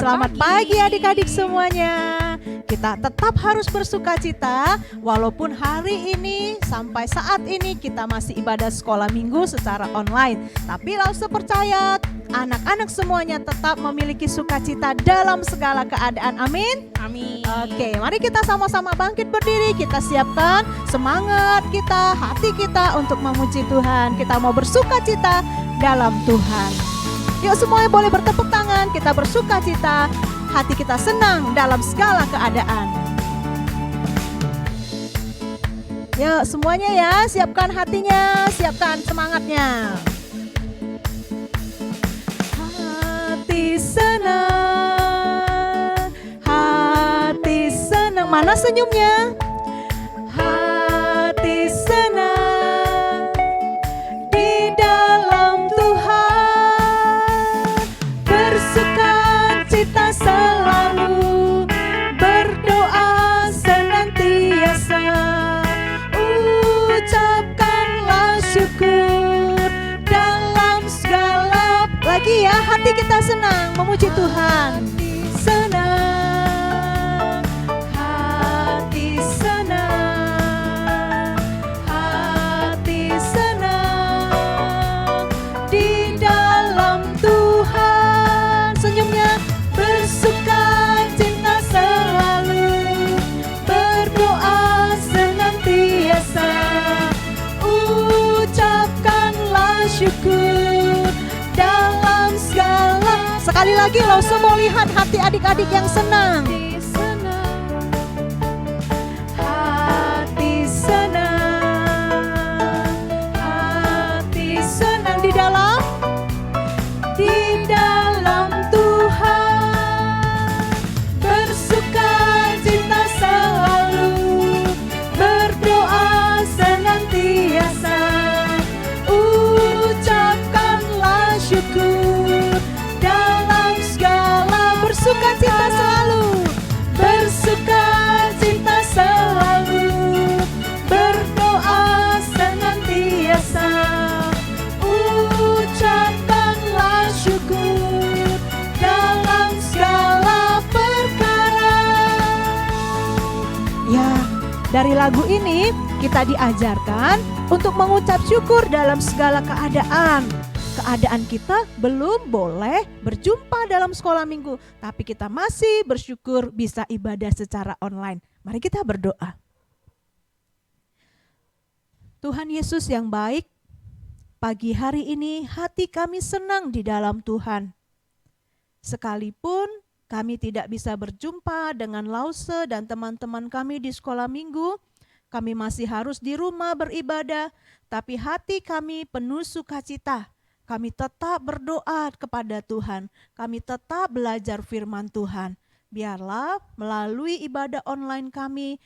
Selamat pagi adik-adik semuanya. Kita tetap harus bersuka cita walaupun hari ini sampai saat ini kita masih ibadah sekolah minggu secara online. Tapi Lause percaya anak-anak semuanya tetap memiliki sukacita dalam segala keadaan. Amin. Amin. Oke, mari kita sama-sama bangkit berdiri. Kita siapkan semangat kita, hati kita untuk memuji Tuhan. Kita mau bersuka cita dalam Tuhan. Yuk semuanya boleh bertepuk tangan. Kita bersuka cita, hati kita senang dalam segala keadaan. Yuk semuanya ya, siapkan hatinya, siapkan semangatnya. Hati senang, hati senang. Mana senyumnya? Hati senang di dalam Tuhan, bersuka cita selalu, berdoa senantiasa, ucapkanlah syukur dalam segala. Lagi ya, hati kita senang memuji Tuhan. Senang, hati senang, hati senang di dalam Tuhan. Senyumnya, bersuka cita selalu, berdoa senantiasa, ucapkanlah syukur dalam segala. Sekali lagi Lause mau lihat hati adik-adik yang senang. Hati senang, hati senang di dalam Tuhan, bersuka cita selalu, berdoa senantiasa, ucapkanlah syukur dalam segala. Bersuka cita selalu, bersuka cita selalu, berdoa senantiasa, ucapkanlah syukur dalam segala perkara. Ya, dari lagu ini kita diajarkan untuk mengucap syukur dalam segala keadaan. Keadaan kita belum boleh berjumpa dalam sekolah minggu, tapi kita masih bersyukur bisa ibadah secara online. Mari kita berdoa. Tuhan Yesus yang baik, pagi hari ini hati kami senang di dalam Tuhan. Sekalipun kami tidak bisa berjumpa dengan Lause dan teman-teman kami di sekolah minggu, kami masih harus di rumah beribadah, tapi hati kami penuh sukacita. Kami tetap berdoa kepada Tuhan, kami tetap belajar firman Tuhan. Biarlah melalui ibadah online kami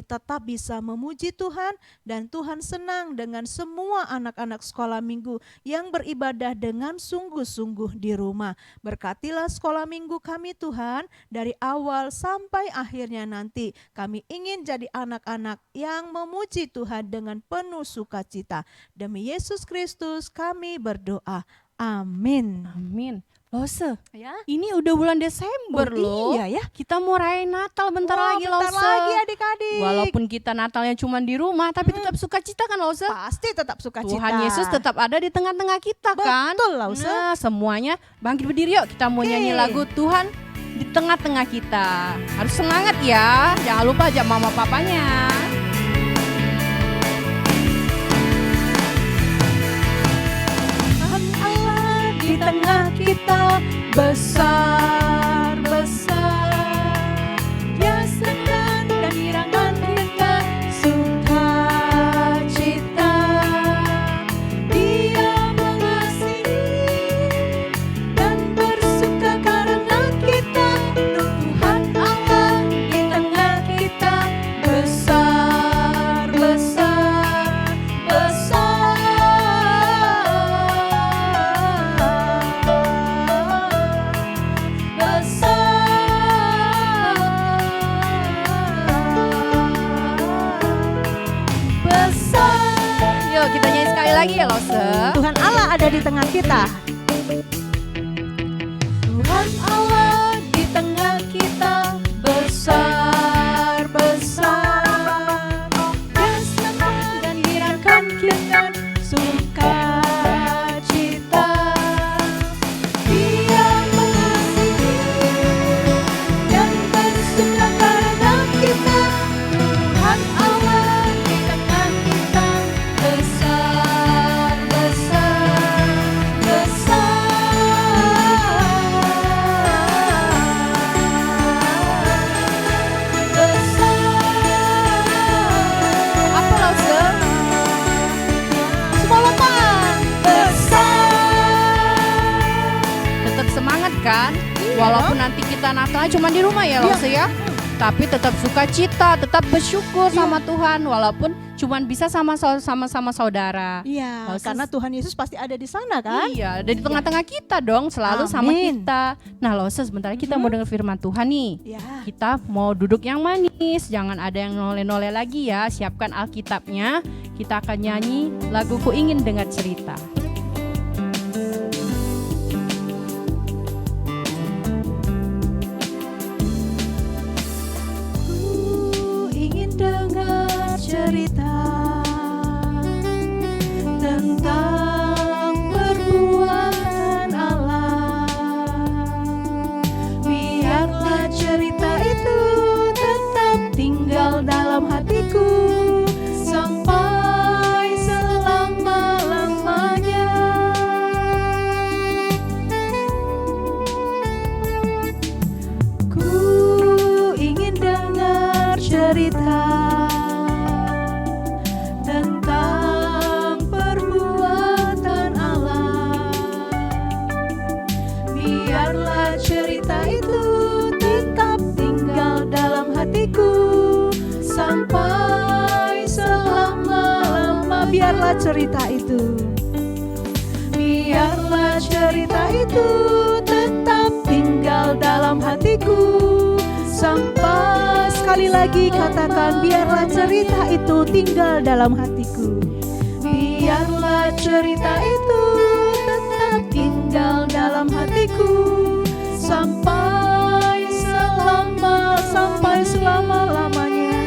tetap bisa memuji Tuhan dan Tuhan senang dengan semua anak-anak sekolah minggu yang beribadah dengan sungguh-sungguh di rumah. Berkatilah sekolah minggu kami Tuhan, dari awal sampai akhirnya nanti. Kami ingin jadi anak-anak yang memuji Tuhan dengan penuh sukacita. Demi Yesus Kristus kami berdoa. Amin. Amin. Lause, Ya. ini udah bulan Desember loh. Iya ya. Kita mau rayain Natal bentar lagi, Bentar Lause. lagi adik-adik. Walaupun kita Natalnya cuma di rumah, tapi tetap sukacita kan, Lause? Pasti tetap sukacita. Tuhan Yesus tetap ada di tengah-tengah kita kan. Betul, Lause. Nah, semuanya bangkit berdiri yuk. Kita mau nyanyi lagu Tuhan di tengah-tengah kita. Harus semangat ya. Jangan lupa ajak mama papanya. Tuhan Allah di tengah kita, besar-besar. Dia senang dan irangan kita sukacita. Dia mengasihi dan bersuka karena kita. Tuhan Allah di tengah kita, besar-besar, Yuk kita nyanyi sekali lagi ya Lause. Tuhan Allah ada di tengah kita. Tuhan Allah di tengah kita besar-besar. Dan senang dan gembirakan kita sukacita. Dia mengasihi dan bersuka karena kita. Tuhan Allah di tengah kita besar-besar, Apa Lause? semua lompat besar. Tetap semangat kan? Walaupun nanti kita Natal cuma di rumah ya Lause ya. Tapi tetap sukacita, tetap bersyukur sama Tuhan walaupun cuma bisa sama saudara. Iya, Lause- karena Tuhan Yesus pasti ada di sana kan? Iya, ada di tengah-tengah kita dong, selalu sama Amin. kita. Nah, Lause sebentar lagi kita mau dengar firman Tuhan nih. Ya. Kita mau duduk yang manis, jangan ada yang noleh-noleh lagi ya. Siapkan Alkitabnya, kita akan nyanyi lagu Ku Ingin Dengar Cerita. Ku ingin dengar cerita tentang perbuatan Allah. Biarlah cerita itu tetap tinggal dalam hatiku sampai selama-lamanya. Ku ingin dengar cerita tentang perbuatan Allah. Biarlah cerita itu tetap tinggal dalam hatiku sampai selama-lama. Biarlah cerita itu, biarlah cerita itu tetap tinggal dalam hatiku sampai, sekali lagi katakan, biarlah cerita itu tinggal dalam hatiku. Biarlah cerita itu tetap tinggal dalam hatiku sampai selama-lamanya.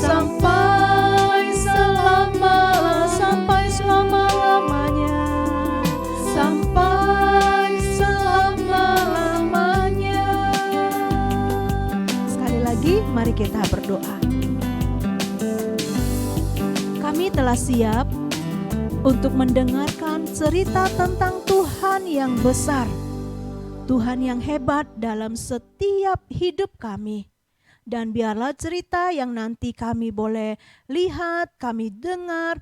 Sampai selama-lamanya. Sampai selama-lamanya. Sekali lagi, mari kita berdoa. Kami telah siap untuk mendengarkan cerita tentang Tuhan yang besar, Tuhan yang hebat dalam setiap hidup kami. Dan biarlah cerita yang nanti kami boleh lihat, kami dengar,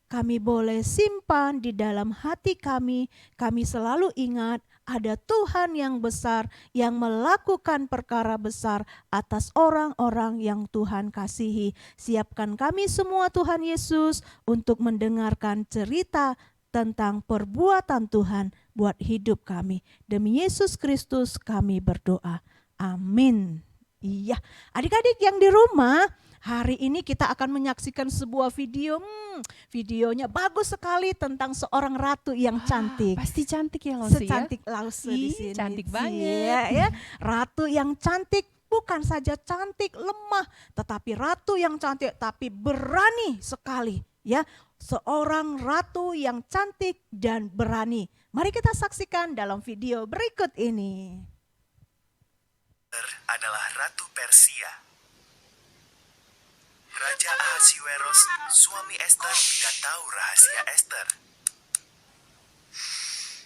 kami boleh simpan di dalam hati kami. Kami selalu ingat ada Tuhan yang besar yang melakukan perkara besar atas orang-orang yang Tuhan kasihi. Siapkan kami semua Tuhan Yesus untuk mendengarkan cerita tentang perbuatan Tuhan buat hidup kami. Demi Yesus Kristus kami berdoa. Amin. Iya, adik-adik yang di rumah, hari ini kita akan menyaksikan sebuah video. Videonya bagus sekali tentang seorang ratu yang cantik. Pasti cantik ya Lause ya. Secantik Lause di Ih, sini. cantik Cie, banget. ya. Ratu yang cantik, bukan saja cantik lemah, tetapi ratu yang cantik tapi berani sekali, ya. Seorang ratu yang cantik dan berani. Mari kita saksikan dalam video berikut ini. Adalah Ratu Persia. Raja Ahasiweros, suami Ester, tidak tahu rahasia Ester.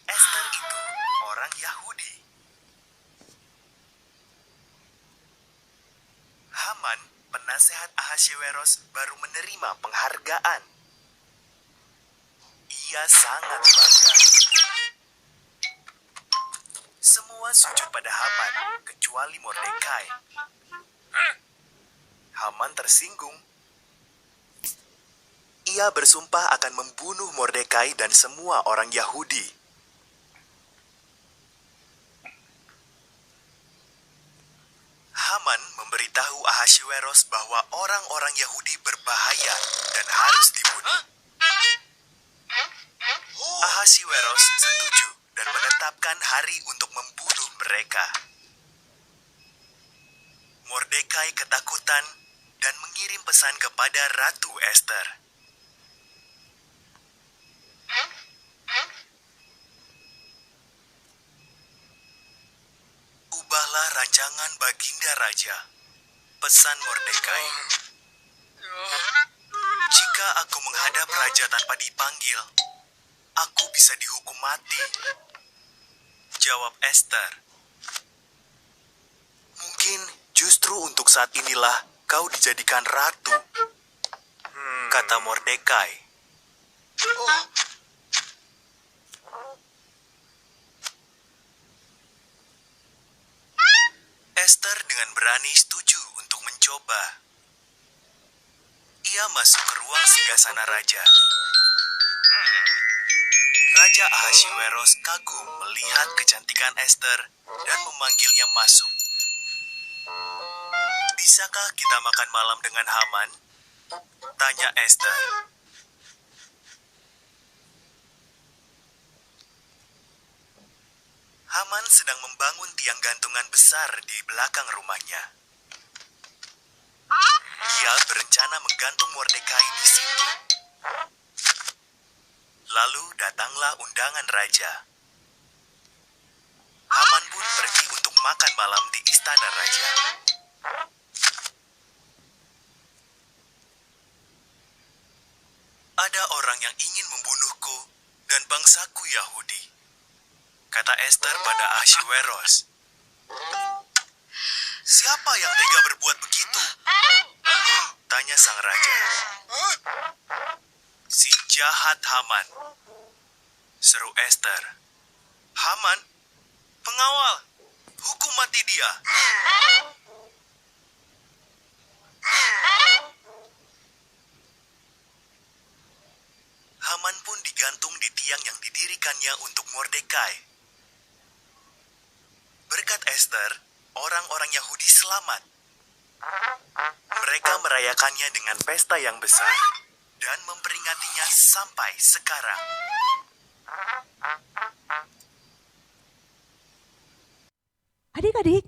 Ester itu orang Yahudi. Haman, penasehat Ahasiweros, baru menerima penghargaan. Ia sangat bangga. Semua sujud pada Haman, kecuali Mordekai. Haman tersinggung. Ia bersumpah akan membunuh Mordekai dan semua orang Yahudi. Haman memberitahu Ahasiweros bahwa orang-orang Yahudi berbahaya dan harus dibunuh. Ahasiweros setuju dan menetapkan hari untuk membunuh mereka. Mordekai ketakutan dan mengirim pesan kepada Ratu Esther. Ubahlah rancangan Baginda Raja. Pesan Mordekai. Jika aku menghadap raja tanpa dipanggil, aku bisa dihukum mati. Jawab Esther. Mungkin justru untuk saat inilah kau dijadikan ratu, kata Mordekai. Esther dengan berani setuju untuk mencoba. Ia masuk ke ruang singgasana raja. Raja Ahasuerus kagum melihat kecantikan Esther dan memanggilnya masuk. Bisakah kita makan malam dengan Haman? Tanya Esther. Haman sedang membangun tiang gantungan besar di belakang rumahnya. Dia berencana menggantung Mordekai di situ. Lalu datanglah undangan raja. Haman pun pergi untuk makan malam di istana raja. Ada orang yang ingin membunuhku dan bangsaku Yahudi, kata Esther pada Ahasuerus. Siapa yang tega berbuat begitu? Tanya sang raja. Si jahat Haman, seru Esther. Haman, pengawal, hukum mati dia. Haman pun digantung di tiang yang didirikannya untuk Mordekai. Berkat Esther, orang-orang Yahudi selamat. Mereka merayakannya dengan pesta yang besar dan memperingatinya sampai sekarang. Adik-adik,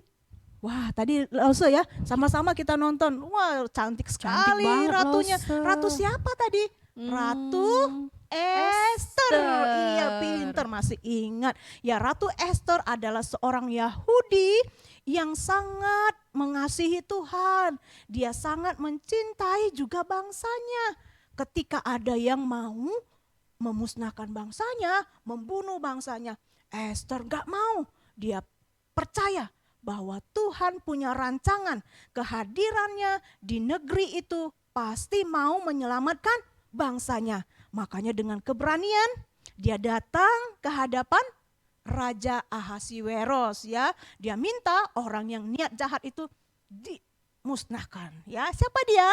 wah tadi Lause ya, sama-sama kita nonton. Wah cantik sekali banget, ratunya. Lause. Ratu siapa tadi? Ratu Esther. Iya pinter, masih ingat. Ya Ratu Esther adalah seorang Yahudi yang sangat mengasihi Tuhan. Dia sangat mencintai juga bangsanya. Ketika ada yang mau memusnahkan bangsanya, membunuh bangsanya, Esther gak mau. Dia percaya bahwa Tuhan punya rancangan, kehadirannya di negeri itu pasti mau menyelamatkan bangsanya. Makanya dengan keberanian dia datang ke hadapan Raja Ahasuerus ya. Dia minta orang yang niat jahat itu dimusnahkan ya. Siapa dia?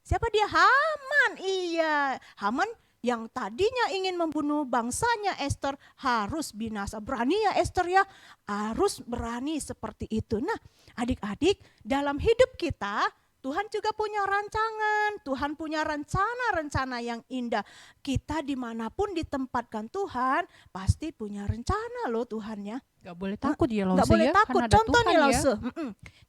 Siapa dia? Haman. Iya, Haman yang tadinya ingin membunuh bangsanya Esther harus binasa. Berani ya Esther ya, harus berani seperti itu. Nah adik-adik, dalam hidup kita Tuhan juga punya rancangan, Tuhan punya rencana-rencana yang indah. Kita dimanapun ditempatkan Tuhan pasti punya rencana loh Tuhan ya. Gak boleh takut ya Lause Gak boleh ya, takut, kan ada contohnya Tuhan ya. Lause.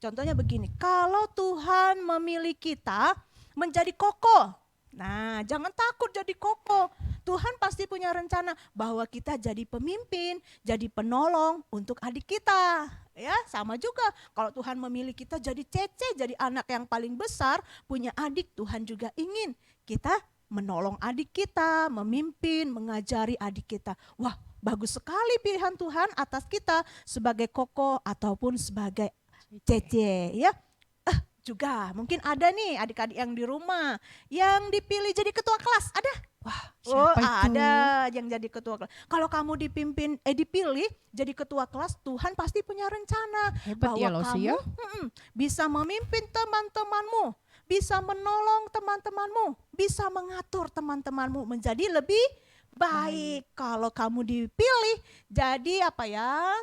Contohnya begini, kalau Tuhan memilih kita menjadi kokoh, nah jangan takut jadi kokoh. Tuhan pasti punya rencana bahwa kita jadi pemimpin, jadi penolong untuk adik kita. Ya, sama juga kalau Tuhan memilih kita jadi cece, jadi anak yang paling besar, punya adik, Tuhan juga ingin kita menolong adik kita, memimpin, mengajari adik kita. Wah, bagus sekali pilihan Tuhan atas kita sebagai kokoh ataupun sebagai cece, ya. Juga mungkin ada nih adik-adik yang di rumah yang dipilih jadi ketua kelas, ada? Wah, Oh, siapa itu? ada yang jadi ketua kelas. Kalau kamu dipilih jadi ketua kelas, Tuhan pasti punya rencana Hebat bahwa ya Lause kamu ya. bisa memimpin teman-temanmu, bisa menolong teman-temanmu, bisa mengatur teman-temanmu menjadi lebih baik. Kalau kamu dipilih jadi apa ya?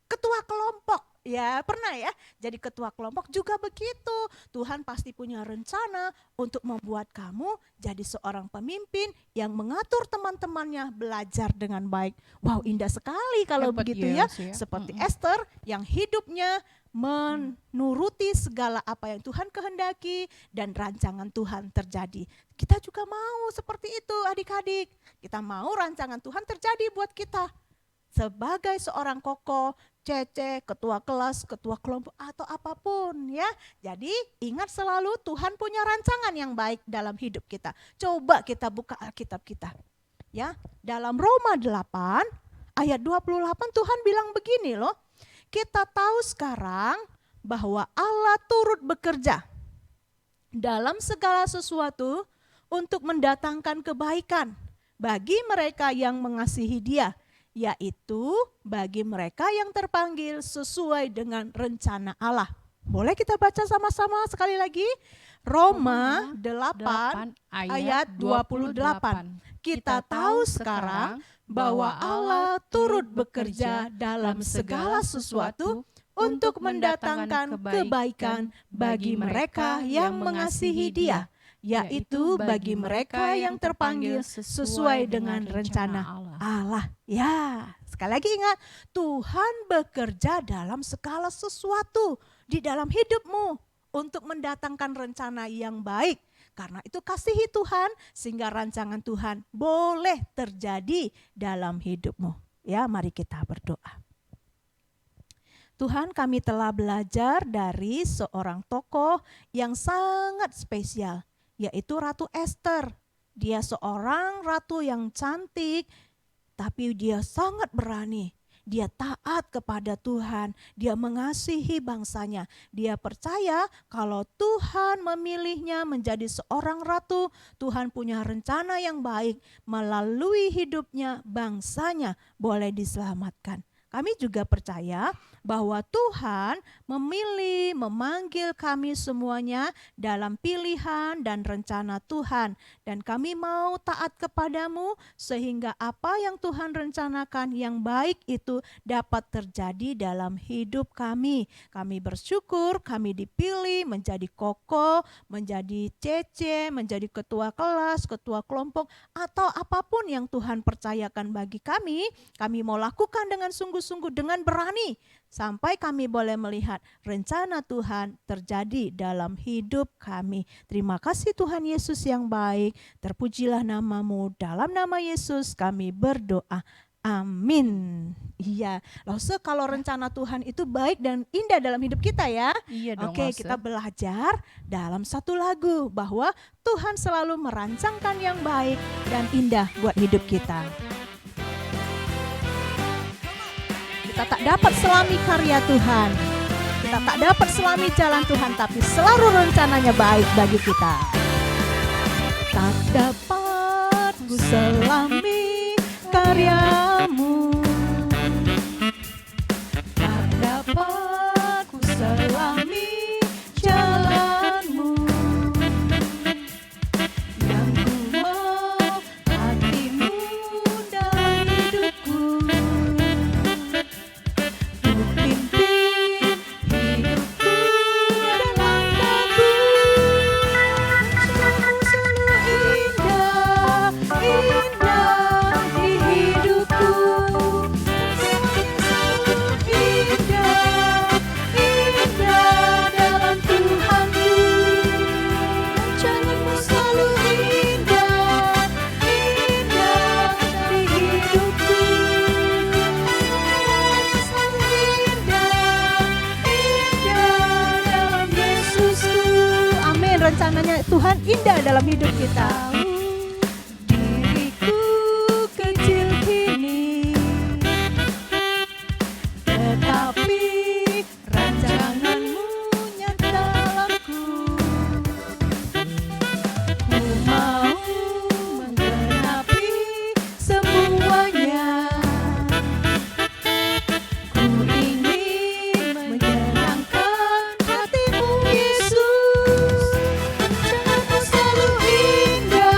Ketua kelompok. Ya pernah ya jadi ketua kelompok juga begitu. Tuhan pasti punya rencana untuk membuat kamu jadi seorang pemimpin yang mengatur teman-temannya belajar dengan baik. Wow, indah sekali kalau Hebat begitu ya, ya. Lause ya. Seperti Esther yang hidupnya menuruti segala apa yang Tuhan kehendaki dan rancangan Tuhan terjadi. Kita juga mau seperti itu adik-adik. Kita mau rancangan Tuhan terjadi buat kita. Sebagai seorang koko, cece, ketua kelas, ketua kelompok atau apapun ya. Jadi ingat selalu Tuhan punya rancangan yang baik dalam hidup kita. Coba kita buka Alkitab kita. Ya, dalam Roma 8 ayat 28 Tuhan bilang begini loh. Kita tahu sekarang bahwa Allah turut bekerja dalam segala sesuatu untuk mendatangkan kebaikan bagi mereka yang mengasihi Dia, yaitu bagi mereka yang terpanggil sesuai dengan rencana Allah. Boleh kita baca sama-sama sekali lagi? Roma 8 ayat 28. Kita tahu sekarang bahwa Allah turut bekerja dalam segala sesuatu untuk mendatangkan kebaikan bagi mereka yang mengasihi Dia, yaitu bagi mereka yang terpanggil sesuai dengan rencana Allah. Ya, sekali lagi ingat, Tuhan bekerja dalam segala sesuatu di dalam hidupmu untuk mendatangkan rencana yang baik. Karena itu kasihi Tuhan sehingga rancangan Tuhan boleh terjadi dalam hidupmu. Ya, mari kita berdoa. Tuhan, kami telah belajar dari seorang tokoh yang sangat spesial, yaitu Ratu Ester. Dia seorang ratu yang cantik, tapi dia sangat berani. Dia taat kepada Tuhan, dia mengasihi bangsanya. Dia percaya kalau Tuhan memilihnya menjadi seorang ratu, Tuhan punya rencana yang baik. Melalui hidupnya bangsanya boleh diselamatkan. Kami juga percaya bahwa Tuhan memilih, memanggil kami semuanya dalam pilihan dan rencana Tuhan. Dan kami mau taat kepadamu sehingga apa yang Tuhan rencanakan yang baik itu dapat terjadi dalam hidup kami. Kami bersyukur kami dipilih menjadi koko, menjadi cece, menjadi ketua kelas, ketua kelompok, atau apapun yang Tuhan percayakan bagi kami mau lakukan dengan sungguh-sungguh, dengan berani, sampai kami boleh melihat rencana Tuhan terjadi dalam hidup kami. Terima kasih Tuhan Yesus yang baik, terpujilah namamu, dalam nama Yesus kami berdoa. Amin. Iya, Lause, kalau rencana Tuhan itu baik dan indah dalam hidup kita ya. Iya dong, Oke, Lause. kita belajar dalam satu lagu bahwa Tuhan selalu merancangkan yang baik dan indah buat hidup kita. Kita tak dapat selami karya Tuhan, kita tak dapat selami jalan Tuhan, tapi selalu rencananya baik bagi kita. Tak dapat ku selami karyamu, tak dapat ku selami jalanmu, yang ku mau hatimu dalam hidupku. Rencananya Tuhan indah dalam hidup kita. Diriku kecil kini, tetapi rancanganmu nyata dalamku. Ku mau menggenapi semuanya. Ku ingin menyenangkan hatimu Yesus. Selalu indah.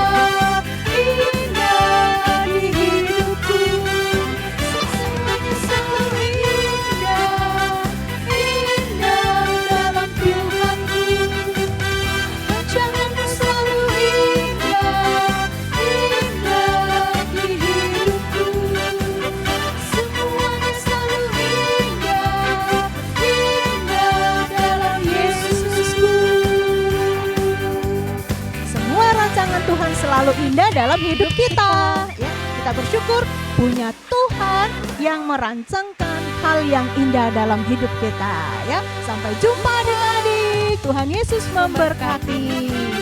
dalam hidup kita. Ya, kita bersyukur punya Tuhan yang merancangkan hal yang indah dalam hidup kita. Ya, sampai jumpa adik-adik. Tuhan Yesus memberkati.